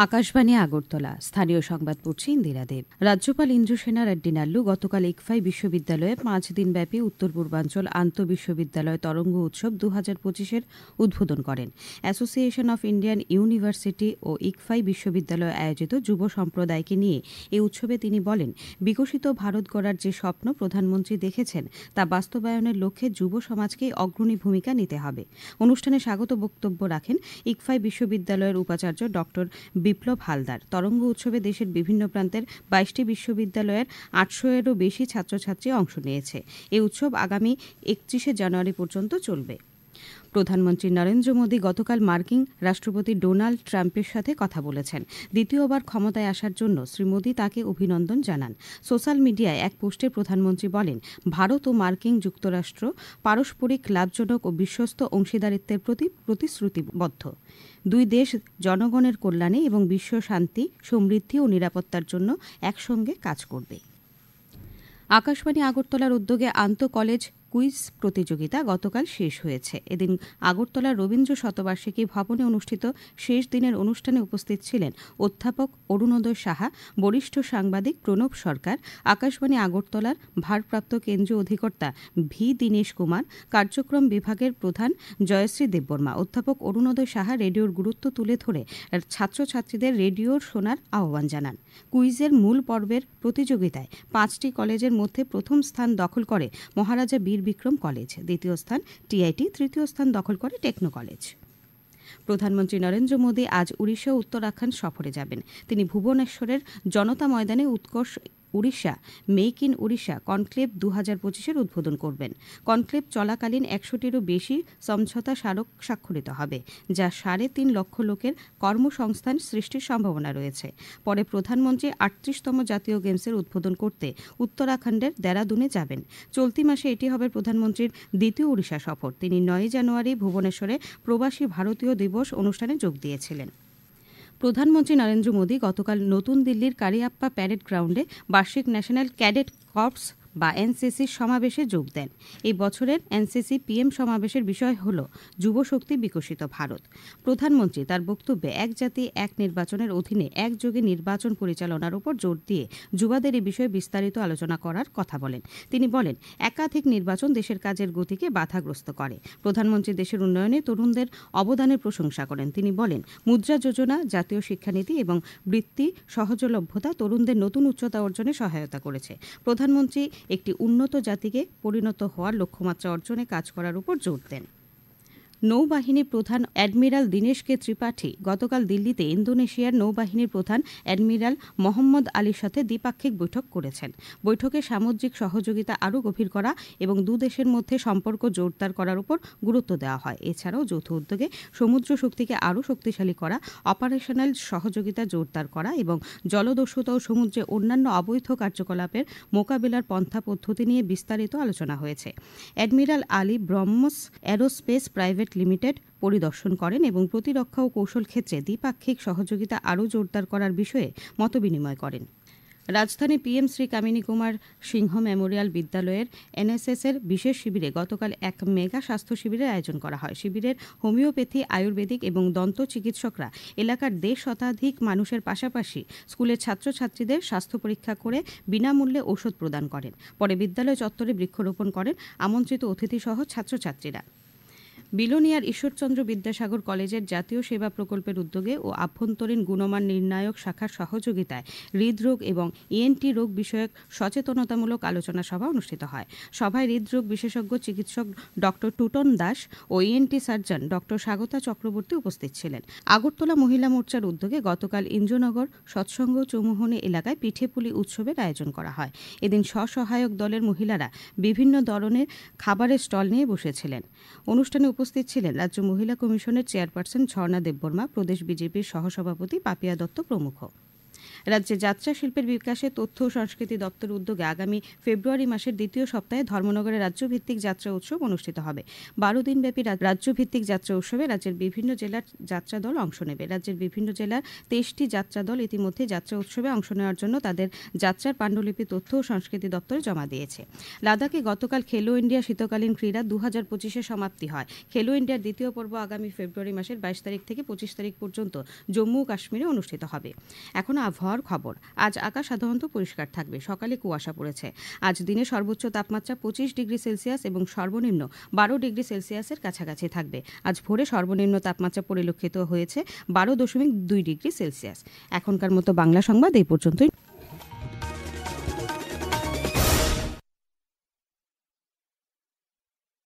আকাশবাণী আগরতলা। স্থানীয় সংবাদ পড়ছি ইন্দিরা দেব। রাজ্যপাল ইন্দ্রসেনা রেড্ডি নাল্লু গতকাল ইকফাই বিশ্ববিদ্যালয়ে ৫ দিনব্যাপী উত্তর পূর্বাঞ্চল আন্তঃবিশ্ববিদ্যালয় তরঙ্গ উৎসব ২০২৫-এর উদ্বোধন করেন। অ্যাসোসিয়েশন অফ ইন্ডিয়ান ইউনিভার্সিটি ও ইকফাই বিশ্ববিদ্যালয় আয়োজিত যুব সম্প্রদায়কে নিয়ে এই উৎসবে তিনি বলেন, বিকশিত ভারত গড়ার যে স্বপ্ন প্রধানমন্ত্রী দেখেছেন তা বাস্তবায়নের লক্ষ্যে যুব সমাজকেই অগ্রণী ভূমিকা নিতে হবে। অনুষ্ঠানে স্বাগত বক্তব্য রাখেন ইকফাই বিশ্ববিদ্যালয়ের উপাচার্য ড বিপ্লব হালদার। তরঙ্গ উৎসবে দেশের বিভিন্ন প্রান্তের ২২টি বিশ্ববিদ্যালয়ের ৮০০-এরও বেশি ছাত্রছাত্রী অংশ নিয়েছে। এই উৎসব আগামী ৩১ জানুয়ারি পর্যন্ত চলবে। প্রধানমন্ত্রী নরেন্দ্র মোদী গতকাল মার্কিন রাষ্ট্রপতি ডোনাল্ড ট্রাম্পের সাথে কথা বলেছেন। দ্বিতীয়বার ক্ষমতায় আসার জন্য শ্রী মোদী তাকে অভিনন্দন জানান। সোশ্যাল মিডিয়ায় এক পোস্টে প্রধানমন্ত্রী বলেন, ভারত ও মার্কিন যুক্তরাষ্ট্র পারস্পরিক লাভজনক ও বিশ্বস্ত অংশীদারিত্বের প্রতি প্রতিশ্রুতিবদ্ধ। দুই দেশ জনগণের কল্যাণে এবং বিশ্ব শান্তি, সমৃদ্ধি ও নিরাপত্তার জন্য একসঙ্গে কাজ করবে। আকাশবাণী আগরতলার উদ্যোগে আন্তঃ কলেজ কুইজ প্রতিযোগিতা গতকাল শেষ হয়েছে। এদিন আগরতলার রবীন্দ্র শতবার্ষিকী ভবনে অনুষ্ঠিত শেষ দিনের অনুষ্ঠানে উপস্থিত ছিলেন অধ্যাপক অরুণোদয় সাহা, বরিষ্ঠ সাংবাদিক প্রণব সরকার, আকাশবাণী আগরতলার ভারপ্রাপ্ত কেন্দ্রীয় অধিকর্তা ভি দীনেশ কুমার, কার্যক্রম বিভাগের প্রধান জয়শ্রী দেববর্মা। অধ্যাপক অরুণোদয় সাহা রেডিওর গুরুত্ব তুলে ধরে ছাত্রছাত্রীদের রেডিওর শোনার আহ্বান জানান। কুইজের মূল পর্বের প্রতিযোগিতায় ৫টি কলেজের মধ্যে প্রথম স্থান দখল করে মহারাজা বীর বিক্রম কলেজ, দ্বিতীয় স্থান টিআইটি, তৃতীয় স্থান দখল করে টেকনো কলেজ। প্রধানমন্ত্রী নরেন্দ্র মোদী আজ উড়িষ্যা ও উত্তরাখণ্ড সফরে যাবেন। তিনি ভুবনেশ্বরের জনতা ময়দানে Utkarsh Odisha make in Odisha conclave ২০২৫-এর উদ্বোধন করবেন। কনক্লেভ চলাকালীন ১০০-টিরও বেশি সমঝোতা স্মারক স্বাক্ষরিত হবে, যা ৩.৫ লক্ষ লোকের কর্মসংস্থান সৃষ্টির সম্ভাবনা রয়েছে। পরে প্রধানমন্ত্রী ৩৮তম জাতীয় গেমসের উদ্বোধন করতে উত্তরাখণ্ডের দেরাদুনে যাবেন। চলতি মাসে এটি হবে প্রধানমন্ত্রীর দ্বিতীয় উড়িষ্যা সফর। তিনি ৯ জানুয়ারি ভুবনেশ্বরে প্রবাসী ভারতীয় দিবস অনুষ্ঠানে যোগ দিয়েছিলেন। প্রধানমন্ত্রী নরেন্দ্র মোদী গতকাল নতুন দিল্লির কারিয়াপ্পা প্যারেড গ্রাউন্ডে বার্ষিক ন্যাশনাল ক্যাডেট কর্পস বা এনসিসির সমাবেশে যোগ দেন। এই বছরের এনসিসি পিএম সমাবেশের বিষয় হল যুবশক্তি বিকশিত ভারত। প্রধানমন্ত্রী তার বক্তব্যে এক জাতি এক নির্বাচনের অধীনে একযোগে নির্বাচন পরিচালনার উপর জোর দিয়ে যুবাদের এই বিষয়ে বিস্তারিত আলোচনা করার কথা বলেন। তিনি বলেন, একাধিক নির্বাচন দেশের কাজের গতিকে বাধাগ্রস্ত করে। প্রধানমন্ত্রী দেশের উন্নয়নে তরুণদের অবদানের প্রশংসা করেন। তিনি বলেন, মুদ্রা যোজনা, জাতীয় শিক্ষানীতি এবং বৃত্তি সহজলভ্যতা তরুণদের নতুন উচ্চতা অর্জনে সহায়তা করেছে। প্রধানমন্ত্রী একটি উন্নত জাতিকে পরিণত হওয়ার লক্ষ্যমাত্রা অর্জনে কাজ করার উপর জোর দেন। নৌবাহিনীর প্রধান অ্যাডমিরাল দীনেশ কে ত্রিপাঠী গতকাল দিল্লিতে ইন্দোনেশিয়ার নৌবাহিনীর প্রধান অ্যাডমিরাল মোহাম্মদ আলীর সাথে দ্বিপাক্ষিক বৈঠক করেছেন। বৈঠকে সামুদ্রিক সহযোগিতা আরও গভীর করা এবং দুদেশের মধ্যে সম্পর্ক জোরদার করার উপর গুরুত্ব দেওয়া হয়। এছাড়াও যৌথ উদ্যোগে সমুদ্র শক্তিকে আরও শক্তিশালী করা, অপারেশনাল সহযোগিতা জোরদার করা এবং জলদস্যুতা ও সমুদ্রে অন্যান্য অবৈধ কার্যকলাপের মোকাবিলার পন্থা পদ্ধতি নিয়ে বিস্তারিত আলোচনা হয়েছে। Admiral Ali BrahMos aerospace private limited পরিদর্শন করেন এবং প্রতিরক্ষা ও কৌশল ক্ষেত্রে দ্বিপাক্ষিক সহযোগিতা আরও জোরদার করার বিষয়ে মতবিনিময় করেন। রাজধানী পিএম শ্রী কামিনী কুমার সিংহ মেমোরিয়াল বিদ্যালয়ের এনএসএস-এর বিশেষ শিবিরে গতকাল এক মেগা স্বাস্থ্য শিবিরের আয়োজন করা হয়। শিবিরের হোমিওপ্যাথি, আয়ুর্বেদিক এবং দন্ত চিকিৎসকরা এলাকার ১.৫ শতাধিক মানুষের পাশাপাশি স্কুলের ছাত্রছাত্রীদের স্বাস্থ্য পরীক্ষা করে বিনামূল্যে ওষুধ প্রদান করেন। পরে বিদ্যালয় চত্বরে বৃক্ষরোপণ করেন আমন্ত্রিত অতিথিসহ ছাত্রছাত্রীরা। বিলোনিয়ার ঈশ্বরচন্দ্র বিদ্যাসাগর কলেজের জাতীয় সেবা প্রকল্পের উদ্যোগে ও আভ্যন্তরীণ গুণমান নির্ণায়ক শাখার সহযোগিতায় হৃদরোগ এবং ইএনটি রোগ বিষয়ক সচেতনতামূলক আলোচনা সভা অনুষ্ঠিত হয়। সভায় হৃদরোগ বিশেষজ্ঞ চিকিৎসক ড টুটন দাস ও ইএনটি সার্জন ড স্বাগতা চক্রবর্তী উপস্থিত ছিলেন। আগরতলা মহিলা মোর্চার উদ্যোগে গতকাল ইন্দ্রনগর সৎসঙ্গ চৌমুহনী এলাকায় পিঠেপুলি উৎসবের আয়োজন করা হয়। এদিন স্বসহায়ক দলের মহিলারা বিভিন্ন ধরনের খাবারের স্টল নিয়ে বসেছিলেন। অনুষ্ঠানে উপস্থিত ছিলেন রাজ্য মহিলা কমিশনের চেয়ারপারসন ঝর্ণা দেববর্মা, প্রদেশ বিজেপির সহসভাপতি পাপিয়া দত্ত প্রমুখ। রাজ্যে যাত্রা শিল্পের বিকাশে তথ্য ও সংস্কৃতি দপ্তর উদ্যোগে আগামী ফেব্রুয়ারি মাসের দ্বিতীয় সপ্তাহে ধর্মনগরে রাজ্যভিত্তিক যাত্রা উৎসব অনুষ্ঠিত হবে। 12 দিনব্যাপী রাজ্যভিত্তিক যাত্রা উৎসবে রাজ্যের বিভিন্ন জেলার যাত্রা দল অংশ নেবে। রাজ্যের বিভিন্ন জেলার 23টি যাত্রা দল ইতিমধ্যে যাত্রা উৎসবে অংশ নেওয়ার জন্য তাদের যাত্রার পাণ্ডুলিপি তথ্য ও সংস্কৃতি দপ্তরে জমা দিয়েছে। লাদাখে গতকাল খেলো ইন্ডিয়া শীতকালীন ক্রীড়া 2025-এর সমাপ্তি হয়। খেলো ইন্ডিয়ার দ্বিতীয় পর্ব আগামী ফেব্রুয়ারি মাসের 22 তারিখ থেকে 25 তারিখ পর্যন্ত জম্মু ও কাশ্মীরে অনুষ্ঠিত হবে। এখন আবহাওয়ার খবর। আজ আকাশ সাধারণত পরিষ্কার থাকবে। সকালে কুয়াশা পড়েছে। আজ দিনে সর্বোচ্চ তাপমাত্রা 25 ডিগ্রি সেলসিয়াস এবং সর্বনিম্ন 12 ডিগ্রি সেলসিয়াসের কাছাকাছি থাকবে। আজ ভোরে সর্বনিম্ন তাপমাত্রা পরিলক্ষিত হয়েছে 12.2 ডিগ্রি সেলসিয়াস। এখনকার মতো বাংলা সংবাদ এই পর্যন্তই।